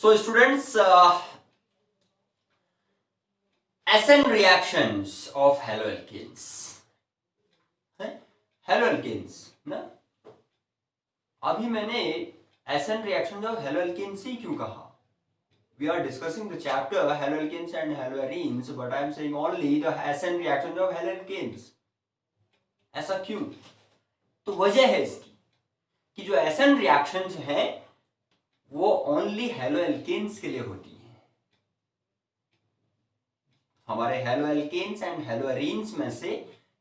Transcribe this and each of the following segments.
So students, SN reactions of haloalkanes. haloalkanes ना, अभी मैंने SN reactions of haloalkanes ही क्यों कहा? We are discussing the chapter haloalkanes and haloarenes, but I am saying only the SN reactions of haloalkanes. ऐसा क्यों? तो वजह है इसकी कि जो SN reactions हैं वो ओनली haloalkanes के लिए होती है। हमारे हेलोएल्केन्स एंड हेलोएरीन्स में से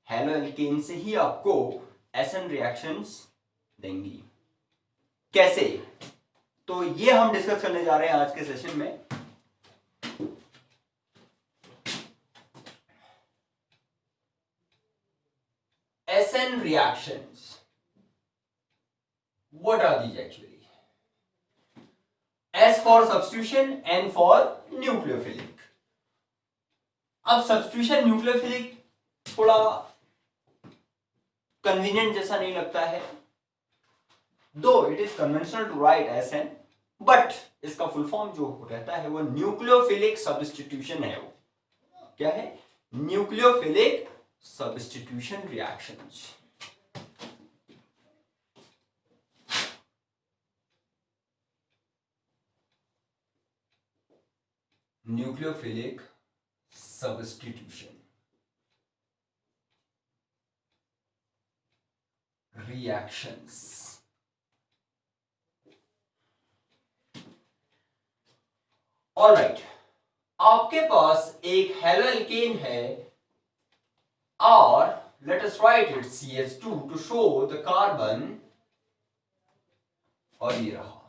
हेलोएल्केन्स ही आपको एसन रिएक्शंस देंगी। कैसे? तो ये हम डिस्कस करने जा रहे हैं आज के सेशन में। SN reactions, what are these actually? S for substitution, N for nucleophilic. अब सब्स्टिट्यूशन न्यूक्लियोफिलिक थोड़ा कन्वीनियंट जैसा नहीं लगता है, though it is conventional to write SN, but इसका फुल फॉर्म जो रहता है वो न्यूक्लियोफिलिक सब्स्टिट्यूशन है। वो क्या है? Nucleophilic substitution reactions. Nucleophilic substitution reactions। Alright, आपके पास एक हेलोएल्केन है और let us write it CH2 to show the carbon, और ये रहा।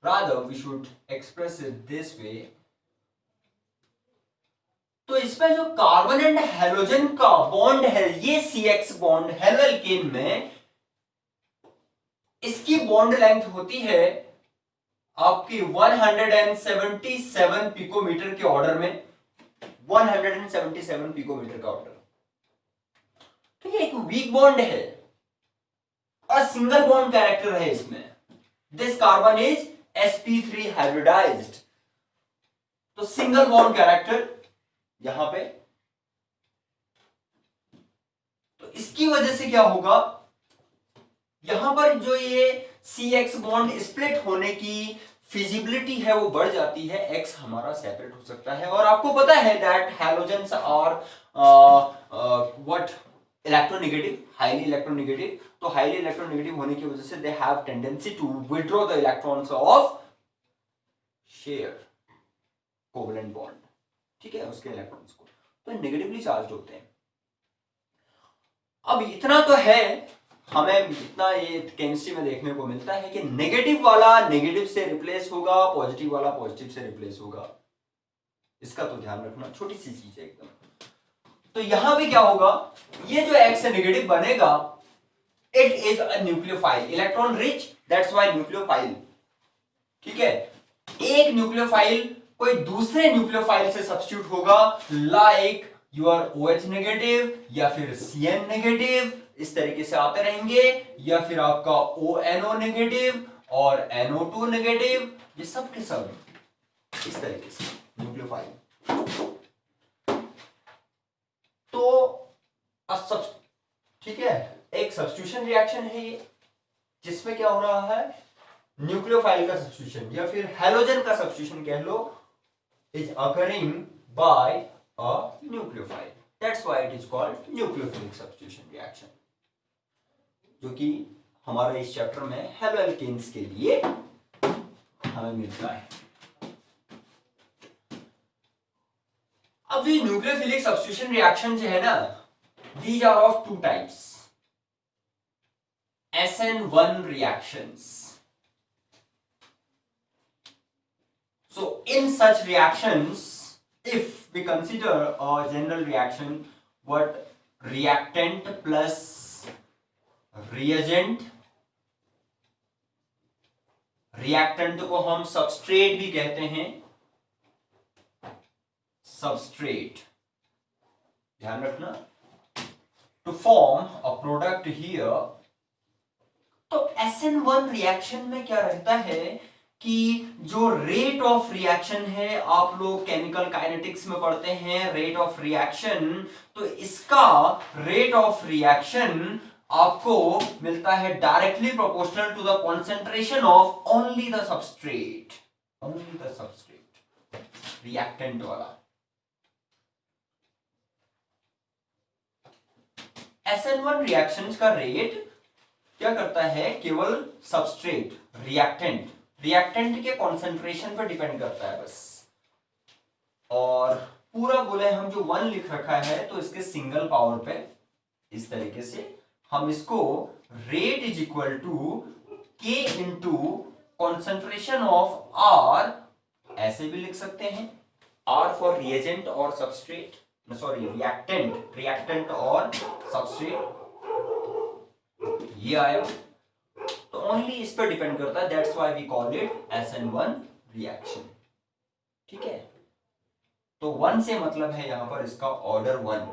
rather we should express it this way। तो इसमें जो कार्बन एंड हेलोजन का बॉन्ड है, ये CX बॉन्ड हेलोएल्केन में, इसकी बॉन्ड लेंथ होती है आपकी 177 पिकोमीटर के ऑर्डर में, 177 पिकोमीटर का ऑर्डर। तो ये एक वीक बॉन्ड है और सिंगल बॉन्ड कैरेक्टर है इसमें। This carbon is sp3 hybridised. तो सिंगल बॉन्ड कैरेक्टर यहां पे। तो इसकी वजह से क्या होगा, यहां पर जो ये CX बॉन्ड स्प्लिट होने की फिजिबिलिटी है वो बढ़ जाती है। X हमारा सेपरेट हो सकता है, और आपको पता है that halogens are what, electronegative, highly electronegative. तो हाईली इलेक्ट्रोनेगेटिव होने की वजह से they have tendency to withdraw the electrons of share covalent bond, ठीक है, उसके इलेक्ट्रॉन्स को, तो नेगेटिवली चार्ज होते हैं। अब इतना तो है, हमें इतना ये केमिस्ट्री में देखने को मिलता है कि नेगेटिव वाला नेगेटिव से रिप्लेस होगा, पॉजिटिव वाला पॉजिटिव से रिप्लेस होगा। इसका तो ध्यान रखना, छोटी सी चीज है एकदम। तो यहां भी क्या होगा, ये जो X से नेगेटिव बनेगा, it is a nucleophile, electron rich, that's why nucleophile, ठीक है। एक न्यूक्लियोफाइल कोई दूसरे न्यूक्लियोफाइल से सब्स्टिट्यूट होगा, लाइक योर OH नेगेटिव या फिर CN नेगेटिव, इस तरीके से आते रहेंगे, या फिर आपका ONO नेगेटिव और NO2 नेगेटिव, ये सब के सब इस तरीके से न्यूक्लियोफाइल। तो ठीक है, एक सब्स्टिट्यूशन रिएक्शन है ये, जिसमें क्या हो रहा है, न्यूक्लियोफाइल का सब्स्टिट्यूशन या फिर हैलोजन का सब्स्टिट्यूशन कह लो, is occurring by a nucleophile. That's why it is called nucleophilic substitution reaction, जो कि हमारे इस चैप्टर में हेलोएल्केन्स के लिए हमें मिलता है। अब ये न्यूक्लियोफिलिक सब्स्टिट्यूशन रिएक्शन जो है ना, these are of two types, SN1 reactions. So in such reactions, if we consider a general reaction, what reactant plus reagent, reactant को हम substrate भी कहते हैं, substrate, ध्यान रखना, to form a product here। तो SN1 reaction में क्या रहता है कि जो रेट ऑफ रिएक्शन है, आप लोग केमिकल काइनेटिक्स में पढ़ते हैं रेट ऑफ रिएक्शन, तो इसका रेट ऑफ रिएक्शन आपको मिलता है directly proportional to the concentration of only the substrate, only the substrate, reactant वाला। SN1 रिएक्शंस का रेट क्या करता है, केवल सबस्ट्रेट रिएक्टेंट के कॉन्सेंट्रेशन पर डिपेंड करता है बस। और पूरा बोले हम जो 1 लिख रखा है तो इसके सिंगल पावर पे इस तरीके से हम इसको rate is equal to K into concentration of R ऐसे भी लिख सकते हैं, आर फॉर रिएजेंट और सबस्ट्रेट, सॉरी रिएक्टेंट और सबस्ट्रेट, ये आया। तो ओनली इस पर डिपेंड करता है, that's why we call it SN1 reaction. ठीक है, तो 1 से मतलब है यहां पर इसका ऑर्डर 1,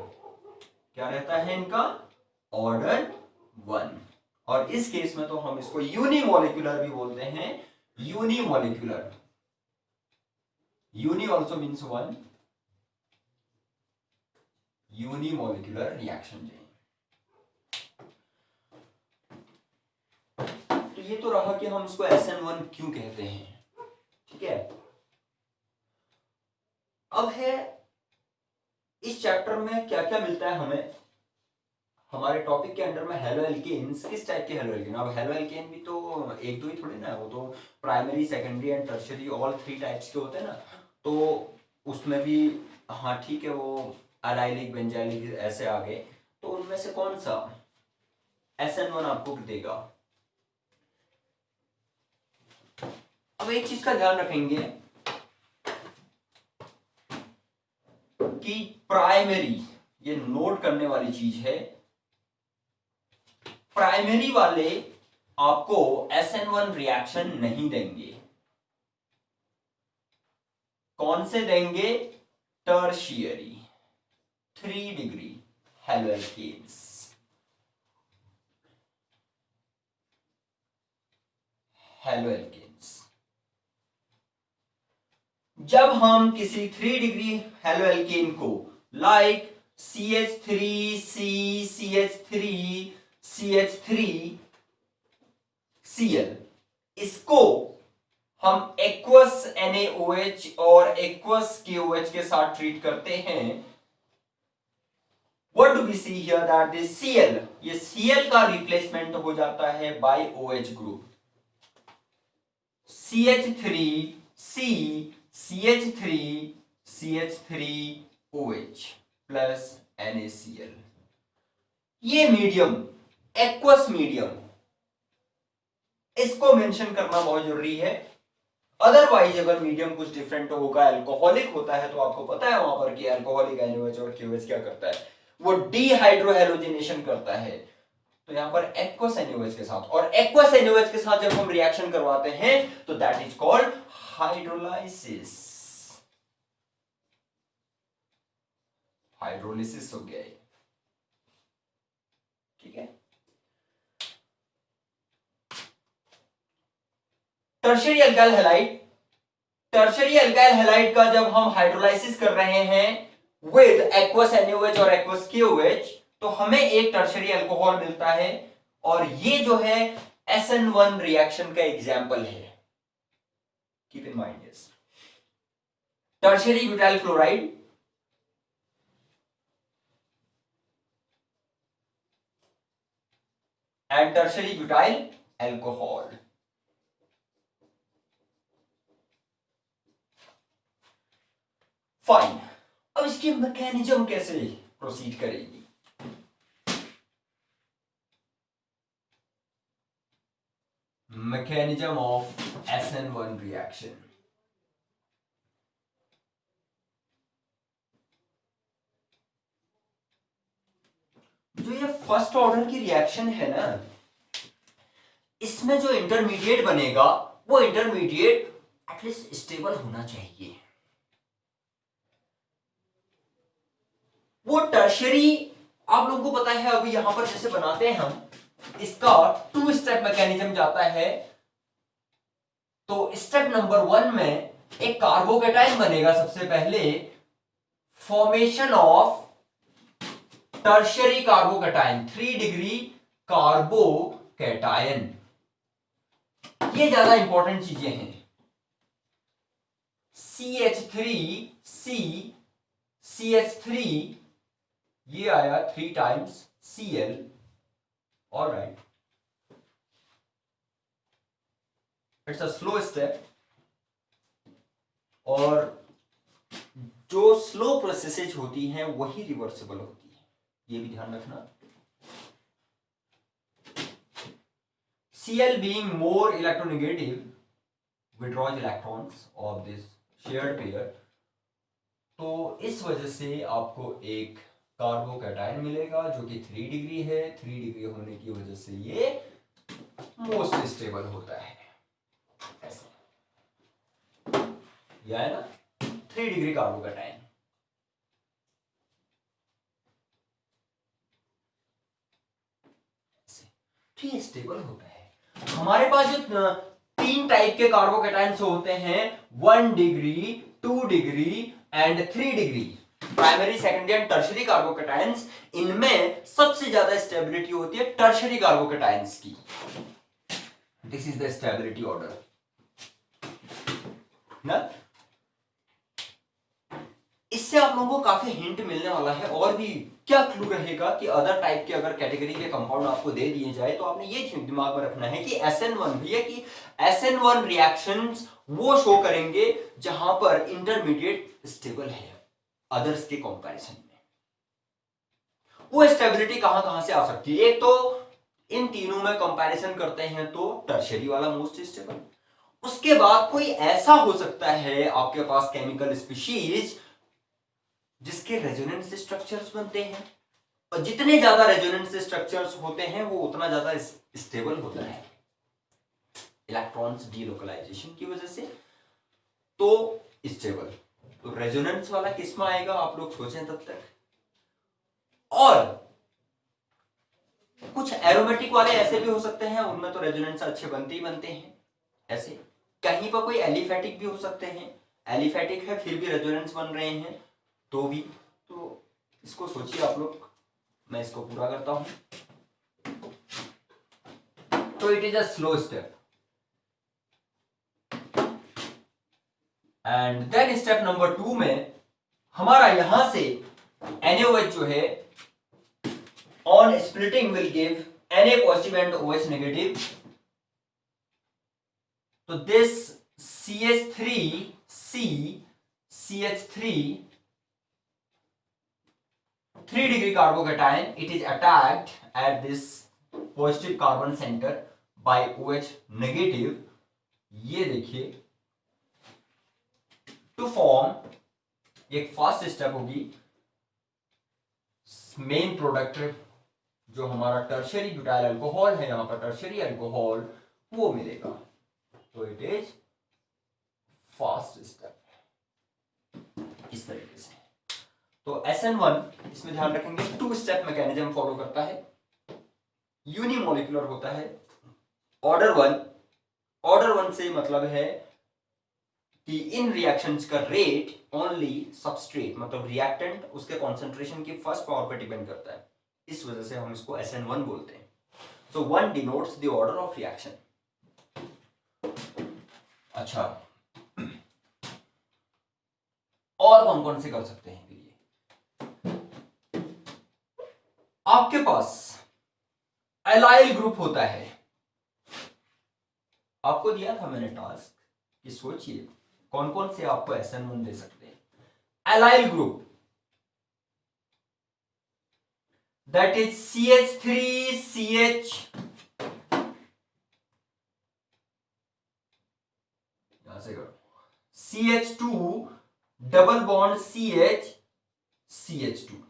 क्या रहता है इनका ऑर्डर 1। और इस केस में तो हम इसको यूनिमोलिकुलर भी बोलते हैं, unimolecular, uni also means 1, unimolecular reaction. तो ये तो रहा कि हम इसको SN1 क्यों कहते हैं। ठीक है, अब है इस चैप्टर में क्या क्या मिलता है हमें, हमारे टॉपिक के अंडर में हेलो एल्केन्स, किस टाइप के हेलो एल्केन। अब हेलो एल्केन भी तो एक दो ही थोड़ी ना, वो तो primary secondary and tertiary all 3 types के होते हैं ना। तो उसमें भी हाँ ठीक है, वो अलाइलिक बेंजाइलिक ऐसे आ गए, तो उनमें से कौन सा SN1 आपको देगा। अब एक चीज का ध्यान रखेंगे कि प्राइमरी, ये नोट करने वाली चीज है, प्राइमरी वाले आपको SN1 रिएक्शन नहीं देंगे। कौन से देंगे, टर्शियरी 3 डिग्री हेलोएल्केन्स, हेलोएल्केन्स। जब हम किसी 3 डिग्री हेलोएल्केन को लाइक CH3C, CH3, CH3Cl, इसको हम एक्वस NaOH और एक्वस KOH के साथ ट्रीट करते हैं, what do we see here that this Cl, ये Cl का रिप्लेसमेंट हो जाता है by OH group, CH3C, CH3, CH3OH plus NaCl। ये मीडियम, एक्वस मीडियम, इसको मेंशन करना बहुत जरूरी है। अदरवाइज अगर मीडियम कुछ डिफरेंट होगा, अल्कोहलिक होता है, तो आपको पता है वहां पर कि अल्कोहलिक NaOH और KOH क्या करता है, वो डिहाइड्रोहेलोजिनेशन करता है। तो यहां पर एक्वस NaOH के साथ, और एक्वस NaOH के साथ जब हम रिएक्शन करवाते हैं तो that is called hydrolysis, hydrolysis हो गया। ठीक है, tertiary alkyl halide, tertiary alkyl halide का जब हम हाइड्रोलाइसिस कर रहे हैं विद एक्वस NaOH और एक्वस KOH, तो हमें एक टर्शियरी अल्कोहल मिलता है, और ये जो है SN1 रिएक्शन का एग्जाम्पल है। Keep in mind this, tertiary butyl chloride and tertiary butyl alcohol. Fine, अब इसकी मैकेनिज्म कैसे प्रोसीड करेगी। मैकेनिज्म ऑफ SN1 रिएक्शन, जो ये फर्स्ट ऑर्डर की रिएक्शन है ना, इसमें जो इंटरमीडिएट बनेगा वो इंटरमीडिएट एटलीस्ट स्टेबल होना चाहिए। वो टर्शियरी आप लोगों को पता है, अभी यहां पर जैसे बनाते हैं हम, इसका 2 स्टेप मैकेनिज्म जाता है। तो स्टेप नंबर 1 में एक कार्बोकेटाइन बनेगा सबसे पहले, formation of tertiary carbocation, 3 degree carbocation. ये ज्यादा इंपॉर्टेंट चीजें हैं। CH3C, CH3 ये आया 3 times Cl, alright, it's a slow step. और जो स्लो प्रोसेसेज होती हैं वही रिवर्सिबल होती है, ये भी ध्यान रखना। Cl being more electronegative withdraws electrons of this shared pair, तो इस वजह से आपको एक कार्बोकेटाइन मिलेगा जो कि 3 डिग्री है। 3 डिग्री होने की वजह से ये मोस्ट स्टेबल होता है, ऐसे यह है ना, 3 डिग्री कार्बोकेटाइन। तो ये स्टेबल होता है। हमारे पास जो 3 टाइप के कार्बोकेटाइन्स होते हैं, 1 degree, 2 degree and 3 degree, primary, secondary and tertiary carbocations, इनमें सबसे ज्यादा स्टेबिलिटी होती है टर्शियरी कार्बोकेटाइन्स की। This is the stability order ना। इससे आप लोगों को काफी हिंट मिलने वाला है। और भी क्या क्लू रहेगा कि अदर टाइप के अगर कैटेगरी के कंपाउंड आपको दे दिए जाए तो आपने ये दिमाग में रखना है कि SN1 भी है, कि SN1 रिएक्शंस वो शो करेंगे जहां पर इंटरमीडिएट स्टेबल है अदर्स के कंपैरिजन में। वो स्टेबिलिटी कहां कहां से आ सकती है? एक तो इन तीनों में कंपैरिजन करते हैं तो टर्शियरी वाला मोस्ट स्टेबल। उसके बाद कोई ऐसा हो सकता है आपके पास केमिकल स्पीशीज जिसके रेजोनेंस स्ट्रक्चर्स बनते हैं, और जितने ज्यादा रेजोनेंस स्ट्रक्चर्स होते हैं वो उतना ज्यादा स्टेबल होता है इलेक्ट्रॉन्स डीलोकलाइजेशन की वजह से, तो स्टेबल। तो रेजोनेंस वाला किस में आएगा आप लोग सोचें तब तक। और कुछ एरोमेटिक वाले ऐसे भी हो सकते हैं, उनमें तो रेजोनेंस अच्छे बनते ही बनते हैं। ऐसे कहीं पर कोई एलिफेटिक भी हो सकते हैं, एलिफेटिक है फिर भी रेजोनेंस बन रहे हैं तो भी। तो इसको सोचिए आप लोग, मैं इसको पूरा करता हूं। तो it is a slow step. And then step number 2 में हमारा यहां से NaOH जो है on splitting will give Na positive and OH negative. तो this CH3C, CH3 3 degree carbocation, it is attacked at this positive carbon center by OH negative। ये देखिए, to form एक फर्स्ट स्टेप होगी, मेन प्रोडक्ट जो हमारा tertiary butyl alcohol है, यहां पर टर्शियरी अल्कोहल वो मिलेगा। तो इट इज फर्स्ट स्टेप इस तरीके से। तो SN1 इसमें ध्यान रखेंगे 2 स्टेप मैकेनिज्म फॉलो करता है, यूनिमोलिकुलर होता है। ऑर्डर 1 से मतलब है कि इन रिएक्शंस का रेट ओनली सबस्ट्रेट मतलब रिएक्टेंट उसके कॉन्सेंट्रेशन की फर्स्ट पावर पर डिपेंड करता है, इस वजह से हम इसको SN1 बोलते हैं। सो 1 denotes the order of reaction. अच्छा, और कौन कौन से कर सकते हैं? आपके पास एलाइल ग्रुप होता है। आपको दिया था मैंने टास्क कि सोचिए कौन कौन से आपको SN1 दे सकते हैं। Allyl group that is CH3CH, यहां से करो, CH2 double bond CH2,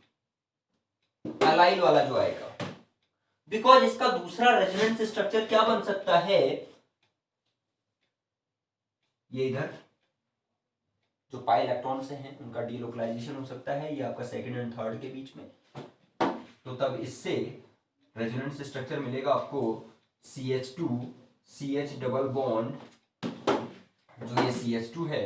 allyl वाला जो आएगा। बिकॉज इसका दूसरा रेजोनेंस स्ट्रक्चर क्या बन सकता है, ये इधर जो पाई इलेक्ट्रॉन से हैं उनका डीलोकलाइजेशन हो सकता है, ये आपका सेकंड एंड थर्ड के बीच में। तो तब इससे रेजोनेंस स्ट्रक्चर मिलेगा आपको CH2 CH डबल बॉन्ड जो ये CH2 है,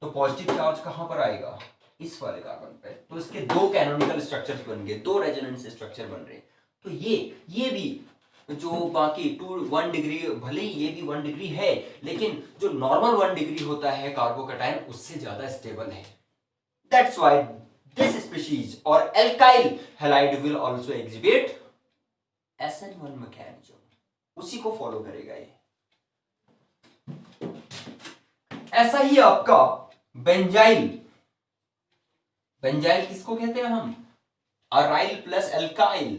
तो पॉजिटिव चार्ज कहां पर आएगा, इस वाले कार्बन पे। तो इसके दो कैनोनिकल स्ट्रक्चर्स बन गए, दो रेजोनेंस स्ट्रक्चर बन रहे। तो ये भी जो बाकी 1 डिग्री, भले ही ये भी 1 डिग्री है, लेकिन जो नॉर्मल 1 डिग्री होता है कार्बोकैटायन, उससे ज्यादा स्टेबल है। दैट्स व्हाई दिस स्पीशीज और alkyl halide will also exhibit SN1 mechanism, उसी को फॉलो करेगा ये। ऐसा ही आपका बेंजाइल, बेंजाइल किसको कहते हैं हम, अराइल प्लस एल्काइल,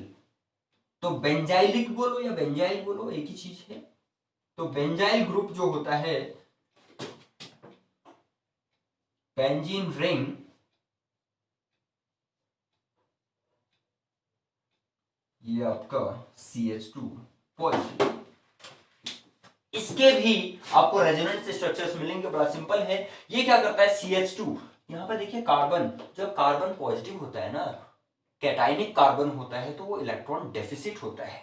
तो बेंजाइलिक बोलो या बेंजाइल बोलो एक ही चीज है। तो बेंजाइल ग्रुप जो होता है, बेंजीन रिंग, ये आपका CH2 पॉजिटिव, इसके भी आपको रेजोनेंस स्ट्रक्चर्स मिलेंगे। बड़ा सिंपल है। ये क्या करता है CH2, यहां पर देखिए कार्बन, जब कार्बन पॉजिटिव होता है ना, कैटाइनिक कार्बन होता है, तो वो इलेक्ट्रॉन डेफिसिट होता है।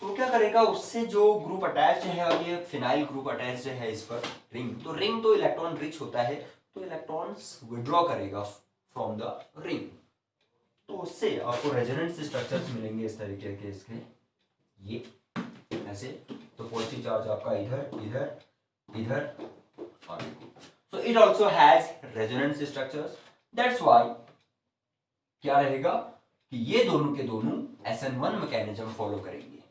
तो क्या करेगा, उससे जो ग्रुप अटैच्ड है, और ये फिनाइल ग्रुप अटैच्ड है इस पर रिंग, तो रिंग तो इलेक्ट्रॉन रिच होता है, तो इलेक्ट्रॉन्स विड्रॉ करेगा फ्रॉम द रिंग। तो उससे आपको रेजोनेंस स्ट्रक्चर्स मिलेंगे इस तरीके के, इसके ये ऐसे। तो पॉजिटिव चार्ज आपका इधर इधर इधर, so it also has resonance structures. That's why क्या रहेगा कि ये दोनों के दोनों SN1 मैकेनिज्म फॉलो करेंगे।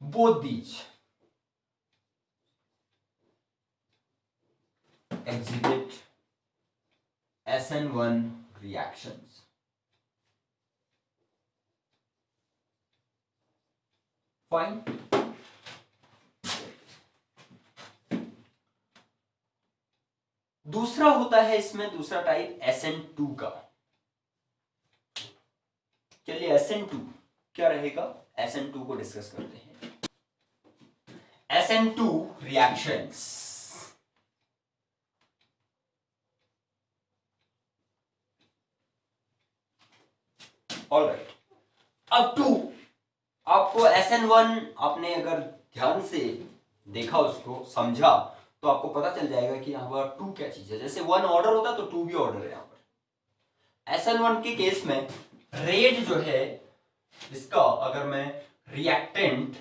Both these exhibit SN1 reactions. Fine. दूसरा होता है इसमें, दूसरा टाइप SN2 का। चलिए SN2 क्या रहेगा, SN2 को डिस्कस करते हैं। SN2 reactions, alright. अब 2, आपको SN1 आपने अगर ध्यान से देखा, उसको समझा, तो आपको पता चल जाएगा कि यहाँ पर 2 क्या चीज है। जैसे 1 ऑर्डर होता तो 2 भी ऑर्डर है। यहाँ पर SN1 के केस में रेट जो है इसका, अगर मैं रिएक्टेंट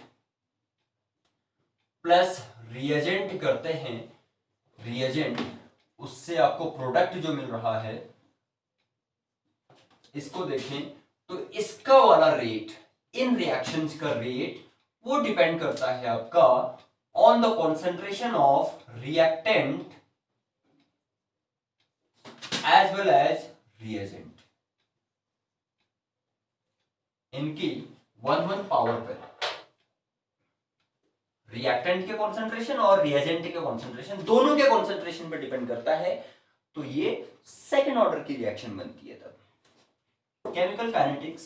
प्लस रिएजेंट करते हैं, रिएजेंट, उससे आपको प्रोडक्ट जो मिल रहा है, इसको देखें तो इसका वाला रेट, इन रिएक्शंस का रेट, वो डिपेंड करता है आपका on the concentration of reactant as well as reagent, इनकी 1-1 पावर पर। रिएक्टेंट के कॉन्सेंट्रेशन और रिएजेंट के कॉन्सेंट्रेशन, दोनों के कॉन्सेंट्रेशन पर डिपेंड करता है। तो ये सेकेंड ऑर्डर की रिएक्शन बनती है। तब केमिकल काइनेटिक्स,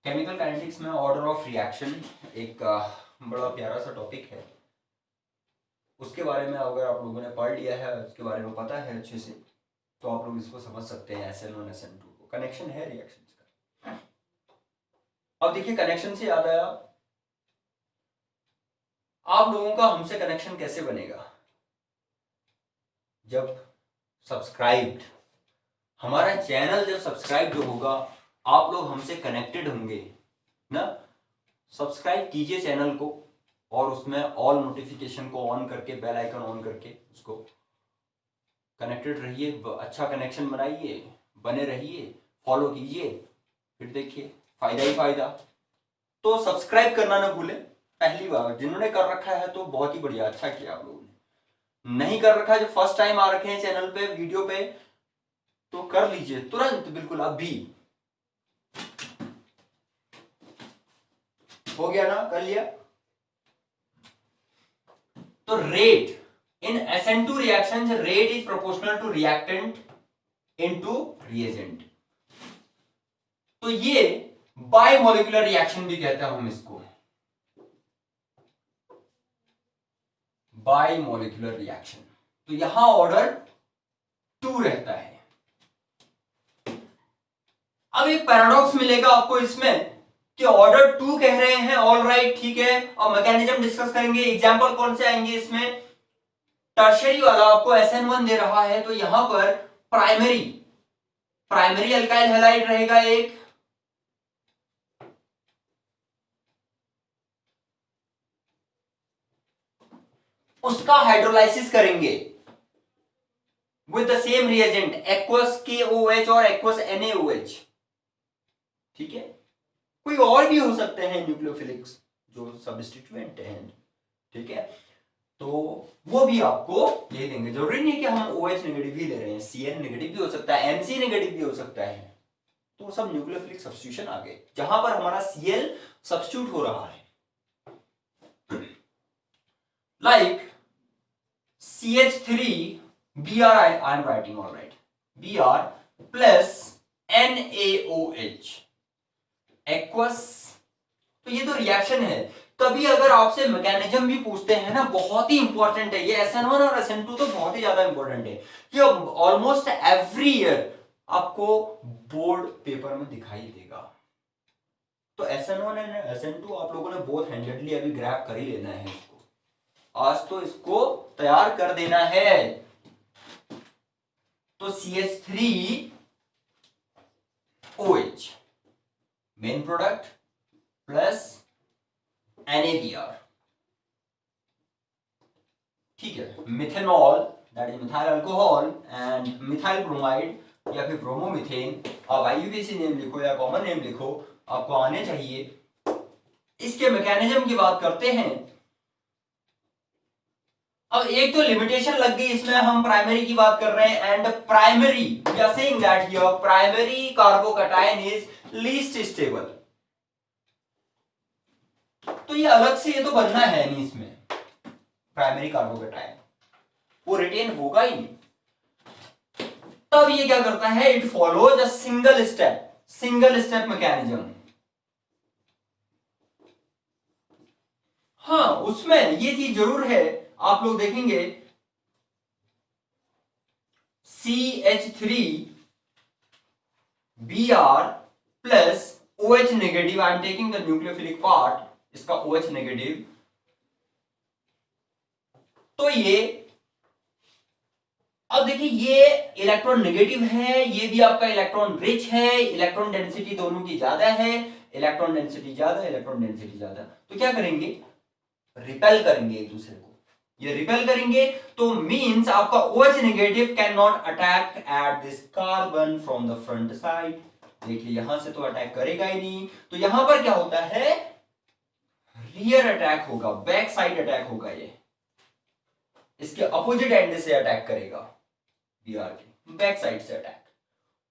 केमिकल काइनेटिक्स में ऑर्डर ऑफ रिएक्शन एक बड़ा प्यारा सा टॉपिक है। उसके बारे में अगर आप लोगों ने पढ़ लिया है, उसके बारे में पता है अच्छे से, तो आप लोग इसको समझ सकते हैं। SN1 SN2 को कनेक्शन है रिएक्शन का। अब देखिए, कनेक्शन से याद आया, आप लोगों का हमसे कनेक्शन कैसे बनेगा, जब सब्सक्राइब्ड, हमारा चैनल जब सब्सक्राइब होगा, आप लोग हमसे कनेक्टेड होंगे ना। सब्सक्राइब कीजिए चैनल को, और उसमें ऑल नोटिफिकेशन को ऑन करके, बेल आइकन ऑन करके उसको कनेक्टेड रहिए। अच्छा कनेक्शन बनाइए, बने रहिए, फॉलो कीजिए, फिर देखिए फायदा ही फायदा। तो सब्सक्राइब करना ना भूलें। पहली बार जिन्होंने कर रखा है तो बहुत ही बढ़िया, अच्छा किया आप लोगों ने। नहीं कर रखा है, जो फर्स्ट टाइम आ रखे हैं चैनल पे, वीडियो पे, तो कर लीजिए तुरंत, बिल्कुल अभी। हो गया ना, कर लिया। तो rate in SN2 reactions, rate is proportional to reactant into reagent। तो ये बायमोलिकुलर रिएक्शन भी कहते हैं हम इसको, बायमोलिकुलर रिएक्शन। तो यहां ऑर्डर 2 रहता है। अब एक पैराडॉक्स मिलेगा आपको इसमें, कि ऑर्डर 2 कह रहे हैं, ऑल राइट, ठीक है, और मैकेनिज्म डिस्कस करेंगे। एग्जांपल कौन से आएंगे इसमें? टर्शियरी वाला आपको SN1 दे रहा है, तो यहां पर प्राइमरी प्राइमरी अल्काइल हैलाइड रहेगा एक, उसका हाइड्रोलाइसिस करेंगे with the same reagent aqueous KOH और एक्वस NaOH, ठीक है। कोई और भी हो सकते हैं न्यूक्लियोफिलिक्स जो सब्स्टिट्यूएंट हैं, ठीक है, तो वो भी आपको ये देंगे। जरूरी नहीं कि हम OH नेगेटिव ही ले रहे हैं, Cn नेगेटिव भी हो सकता है, Mc नेगेटिव भी हो सकता है, तो सब न्यूक्लियोफिलिक सब्स्टिट्यूशन आ गए जहां पर हमारा Cl सब्स्टिट्यूट हो रहा है, like CH3 Br, I am writing all right, Br plus NaOH aqueous. तो ये तो रिएक्शन है। कभी अगर आपसे मैकेनिज्म भी पूछते हैं ना, बहुत ही इंपॉर्टेंट है ये, SN1 और SN2 तो बहुत ही ज्यादा इंपॉर्टेंट है, ये ऑलमोस्ट एवरी ईयर आपको बोर्ड पेपर में दिखाई देगा। तो SN1 एंड SN2 आप लोगों ने बोथ हैंडेडली अभी ग्रैब कर ही लेना है इसको, आज तो इसको तैयार कर देना है। तो CH3OH main product plus NaBr, ठीक है, methanol that is methyl alcohol and methyl bromide या फिर ब्रोमोमिथेन, आप IUPAC नेम लिखो या कॉमन नेम लिखो, आपको आने चाहिए। इसके मैकेनिज्म की बात करते हैं। अब एक तो लिमिटेशन लग गई इसमें, हम प्राइमरी की बात कर रहे हैं, and primary we are saying that here primary carbocation is least stable, तो ये अलग से ये तो बनना है नहीं इसमें, प्राइमरी कार्बोकैटायन वो रिटेन होगा ही नहीं। तब ये क्या करता है, it follows a single step mechanism. हाँ, उसमें ये चीज जरूर है, आप लोग देखेंगे CH3Br plus OH negative, I am taking the nucleophilic part, इसका OH नेगेटिव, तो ये अब देखिए ये इलेक्ट्रॉन नेगेटिव है, ये भी आपका इलेक्ट्रॉन रिच है, इलेक्ट्रॉन डेंसिटी दोनों की ज्यादा है, इलेक्ट्रॉन डेंसिटी ज्यादा, इलेक्ट्रॉन डेंसिटी ज्यादा, तो क्या करेंगे, रिपेल करेंगे एक दूसरे को। ये रिपेल करेंगे तो मींस आपका OH negative can not attack at this carbon from the front side. देखिए यहां से तो अटैक करेगा ही नहीं, तो यहां पर क्या होता है, रियर अटैक होगा, बैक साइड अटैक होगा, ये इसके अपोजिट एंड से अटैक करेगा, Br के बैक साइड से अटैक।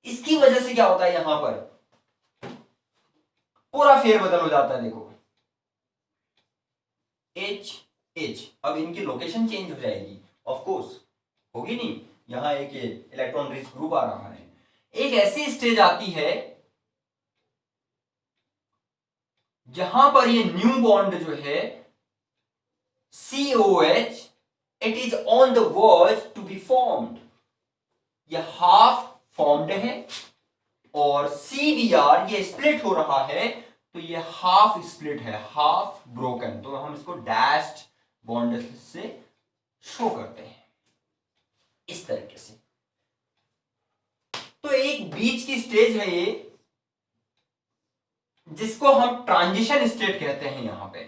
इसकी वजह से क्या होता है, यहां पर पूरा फेरबदल हो जाता है। देखो H अब इनकी लोकेशन चेंज हो जाएगी, ऑफ कोर्स होगी नहीं, यहां एक इलेक्ट्रॉन रिच ग्रुप आ रहा है, एक ऐसी स्टेज आती है जहां पर ये न्यू बॉन्ड जो है COH it is on the verge to be formed, ये हाफ फॉर्म्ड है, और CBr ये स्प्लिट हो रहा है, तो ये हाफ स्प्लिट है, हाफ ब्रोकन, तो हम इसको डैश्ड बॉन्ड से शो करते हैं इस तरीके से। तो एक बीच की स्टेज है ये, जिसको हम ट्रांजिशन स्टेट कहते हैं। यहां पे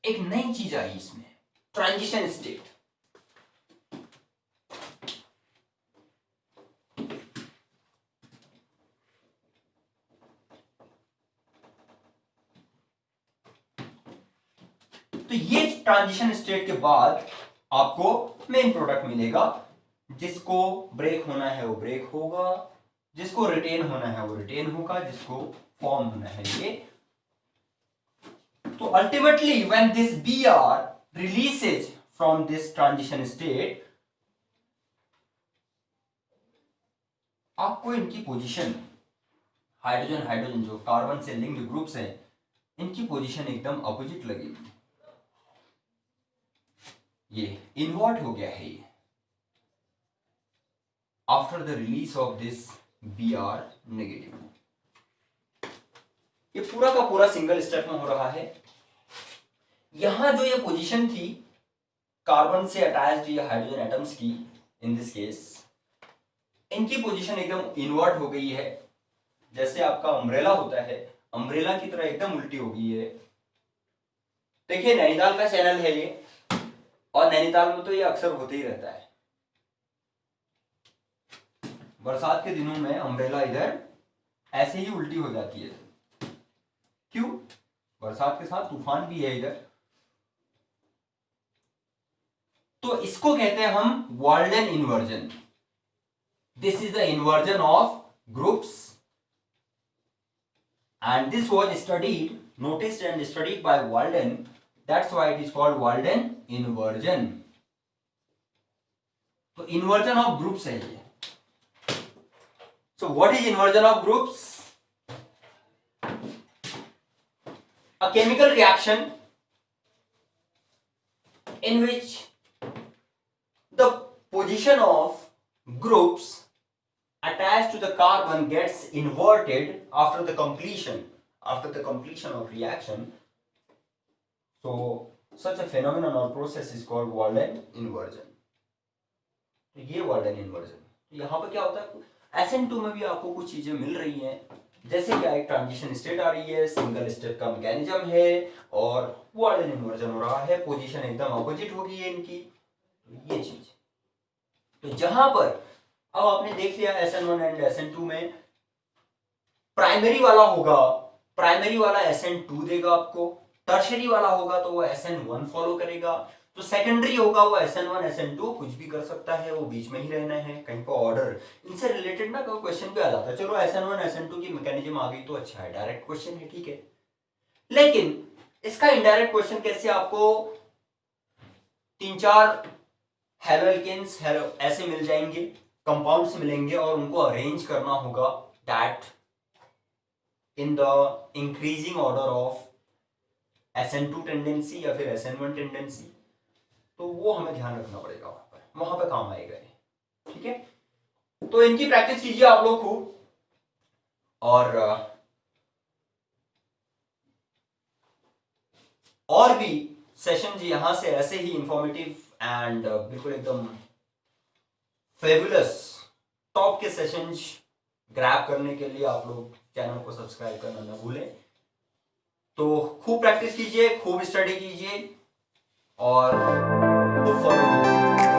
एक नई चीज आई इसमें, ट्रांजिशन स्टेट। तो ये ट्रांजिशन स्टेट के बाद आपको मेन प्रोडक्ट मिलेगा, जिसको ब्रेक होना है वो ब्रेक होगा, जिसको रिटेन होना है वो रिटेन होगा, जिसको फॉर्म होना है ये। तो ultimately when this Br releases from this transition state, आपको इनकी पोजीशन, हाइड्रोजन हाइड्रोजन जो कार्बन से लिंक्ड ग्रुप्स हैं, इनकी पोजीशन एकदम अपोजिट लगेगी, ये इन्वर्ट हो गया है ये। After the release of this Br negative. ये पूरा का पूरा सिंगल स्टेप में हो रहा है। यहां जो ये पोजीशन थी कार्बन से अटैच्ड ये हाइड्रोजन एटम्स की, इन दिस केस इनकी पोजीशन एकदम इन्वर्ट हो गई है। जैसे आपका अम्ब्रेला होता है, अम्ब्रेला की तरह एकदम उल्टी हो गई है। देखिए नैनीताल का चैनल है ये, और नैनीताल में तो ये अक्सर होते ही रहता है। बरसात के दिनों में अम्ब्रेला इधर ऐसे ही उल्टी हो जाती है। क्यों? बरसात के साथ तूफान भी है इधर। तो इसको कहते हैं हम Walden inversion. This is the inversion of groups, and this was studied, noticed and studied by Walden. That's why it is called Walden inversion. तो inversion of groups है ये। So what is inversion of groups? A chemical reaction in which the position of groups attached to the carbon gets inverted after the completion of reaction. So such a phenomenon or process is called Walden inversion. तो ये Walden inversion। तो यहाँ पर क्या होता है, SN2 में भी आपको कुछ चीजें मिल रही हैं, जैसे क्या एक ट्रांजिशन स्टेट आ रही है, सिंगल स्टेप का मैकेनिज्म है, और Walden inversion हो रहा है, पोजीशन एकदम अपोजिट होगी है इनकी। तो ये चीज, तो जहां पर अब आपने देख लिया SN1 एंड SN2 में प्राइमरी वाला होगा, प्राइमरी वाला SN2 देगा आपको, टर्शरी वाला होगा तो वो SN1 फॉलो करेगा, तो सेकेंडरी होगा वो SN1 SN2 कुछ भी कर सकता है, वो बीच में ही रहना है, कहीं पर ऑर्डर इनसे रिलेटेड ना कोई क्वेश्चन पे आ जाता है। चलो SN1 SN2 की मैकेनिज्म आ गई तो अच्छा है, डायरेक्ट क्वेश्चन है, ठीक है। लेकिन इसका इनडायरेक्ट क्वेश्चन कैसे, आपको 3-4 हेलोएल्केन्स ऐसे मिल जाएंगे, कंपाउंड्स मिलेंगे, और उनको अरेंज करना होगा that in the increasing order of SN2 tendency या फिर SN1 टेंडेंसी। तो वो हमें ध्यान रखना पड़ेगा, वहां पर काम आएगा, ठीक है। तो इनकी प्रैक्टिस कीजिए आप लोग खूब, और भी सेशन यहां से ऐसे ही इंफॉर्मेटिव एंड बिल्कुल एकदम फेबुलस टॉप के सेशंस ग्रैब करने के लिए आप लोग चैनल को सब्सक्राइब करना ना भूलें। तो खूब प्रैक्टिस कीजिए, खूब स्टडी कीजिए, और खूब फॉलो कीजिए।